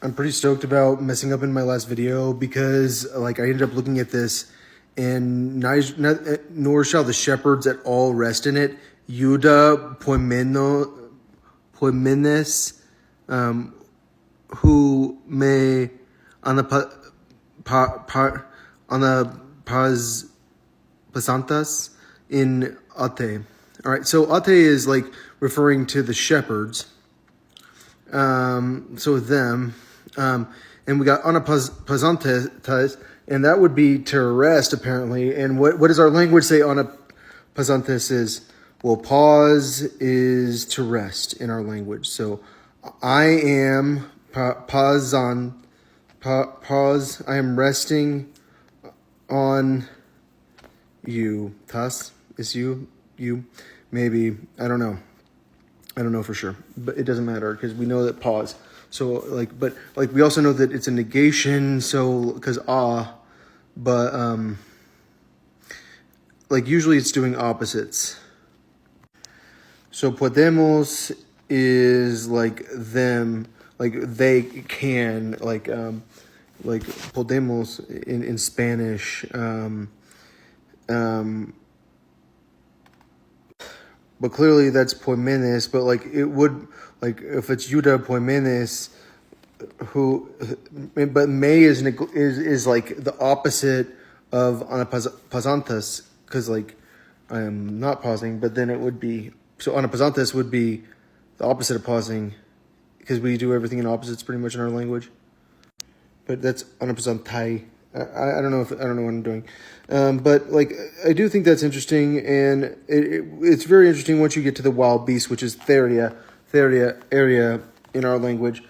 I'm pretty stoked about messing up in my last video because like I ended up looking at this and nor shall the shepherds at all rest in it. Juda Poimenes, who may on the on the pasantas in Ate. All right, so Ate is like referring to the shepherds. So them, and we got anapasantes, and that would be to rest apparently. And what does our language say anapasantes is? Well, pause is to rest in our language. So I am pause. I am resting on you. Tas is you, maybe, I don't know for sure, but it doesn't matter because we know that pause. So like, but like we also know that it's a negation. So because but like usually it's doing opposites. So podemos is like them, like they can, like podemos in Spanish. But clearly that's Poimenes, but like it would, like if it's Juda Poimenes, but May is like the opposite of Anapasantas, because like I am not pausing, but then it would be, so Anapasantas would be the opposite of pausing, because we do everything in opposites pretty much in our language. But that's Anapasantai. I don't know what I'm doing, but like I do think that's interesting, and it's very interesting once you get to the wild beast, which is Theria area in our language,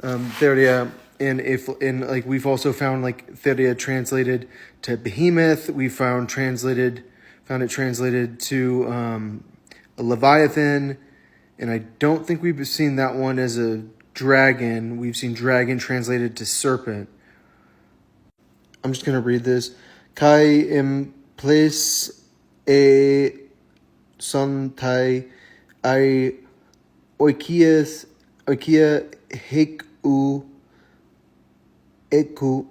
Theria, and like we've also found like Theria translated to behemoth. We found it translated to a leviathan, and I don't think we've seen that one as a dragon. We've seen dragon translated to serpent. I'm just going to read this. Kai implis e sontai I oikia heku eku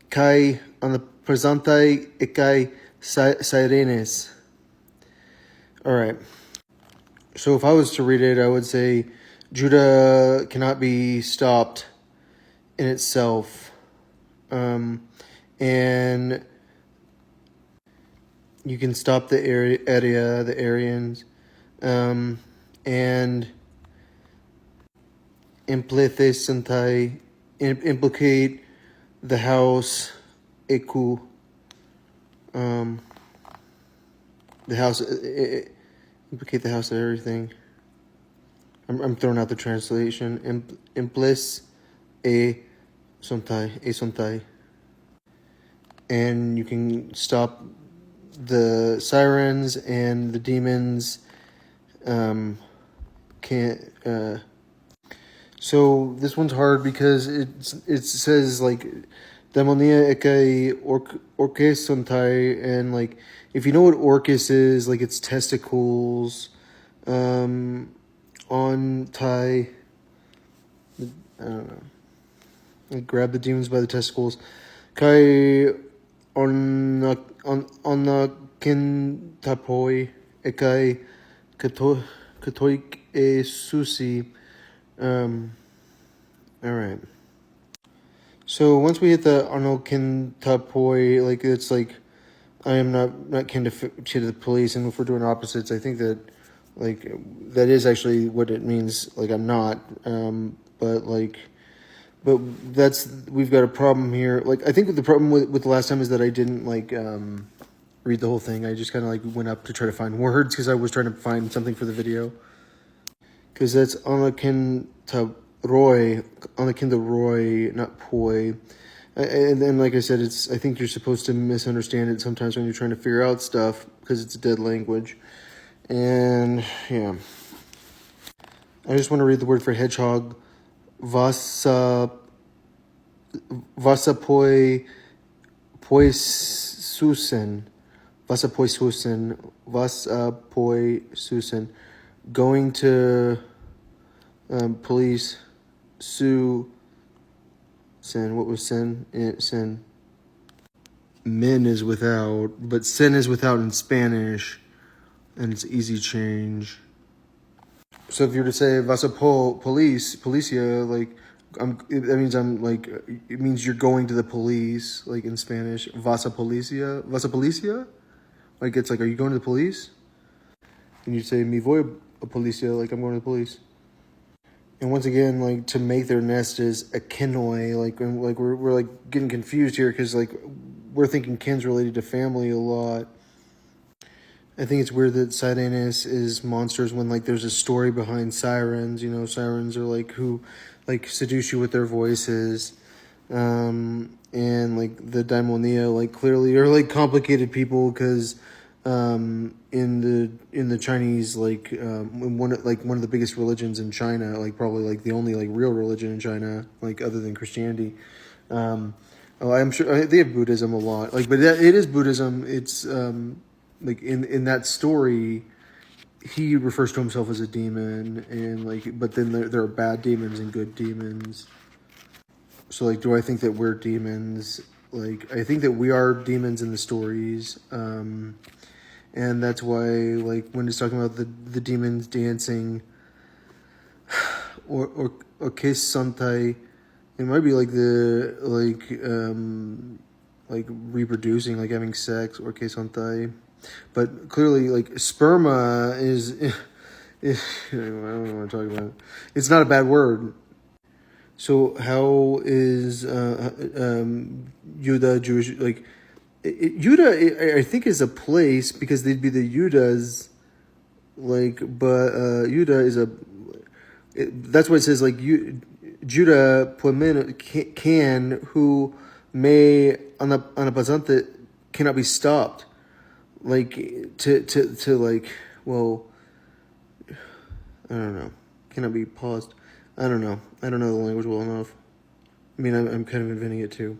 kai on the presentai ekai sirenes. All right. So if I was to read it, I would say Judah cannot be stopped in itself. And you can stop the the Aryans, and implicate the house, Eku, the house, implicate the house of everything. I'm throwing out the translation. Implis sontai. And you can stop the sirens and the demons. So this one's hard because it says like demonia ekai orcus sontai, and like if you know what orcus is, like it's testicles. On tai, I don't know. Like grab the demons by the testicles. Kai on kintapoi ekai katoik e susi. All right. So once we hit the Anokintapoi, like it's like I am not kin to the police, and if we're doing opposites, I think that like that is actually what it means. Like I'm not, but like. But we've got a problem here. Like, I think the problem with the last time is that I didn't, like, read the whole thing. I just kind of, like, went up to try to find words because I was trying to find something for the video. Because that's Anakin to Roy, not Poi. And then, like I said, I think you're supposed to misunderstand it sometimes when you're trying to figure out stuff because it's a dead language. And, yeah. I just want to read the word for hedgehog. Vasapoi Susan, going to police, sue Sin. What was sin? Sin. Min is without, but sin is without in Spanish, and it's easy change. So if you were to say policia, like it means you're going to the police, like in Spanish. Vas a policia, like it's like, are you going to the police? And you'd say me voy a policia, like I'm going to the police. And once again, like to make their nest is a kinoi, like we're like getting confused here because like we're thinking kin's related to family a lot. I think it's weird that Sirenes is monsters when like there's a story behind sirens. You know, sirens are like who like seduce you with their voices. And like the daimonia like clearly are like complicated people because in the Chinese one of the biggest religions in China, like probably like the only like real religion in China, like other than Christianity. I'm sure they have Buddhism a lot, like, but it is Buddhism. It's like in that story, he refers to himself as a demon, and like, but then there are bad demons and good demons. So like, do I think that we're demons? Like, I think that we are demons in the stories, and that's why like when it's talking about the demons dancing, or que santai, it might be like like reproducing, like having sex, or que santai. But clearly, like sperma is, I don't know what to talk about. It's not a bad word. So how is Yuda Jewish? Like Yuda, I think is a place because they'd be the Yudas. Like, but Yuda is that's what it says. Like Judah Puemen can who may on the pasante cannot be stopped. Like to like, well, I don't know, cannot be paused. I don't know the language well enough. I mean, I'm kind of inventing it too.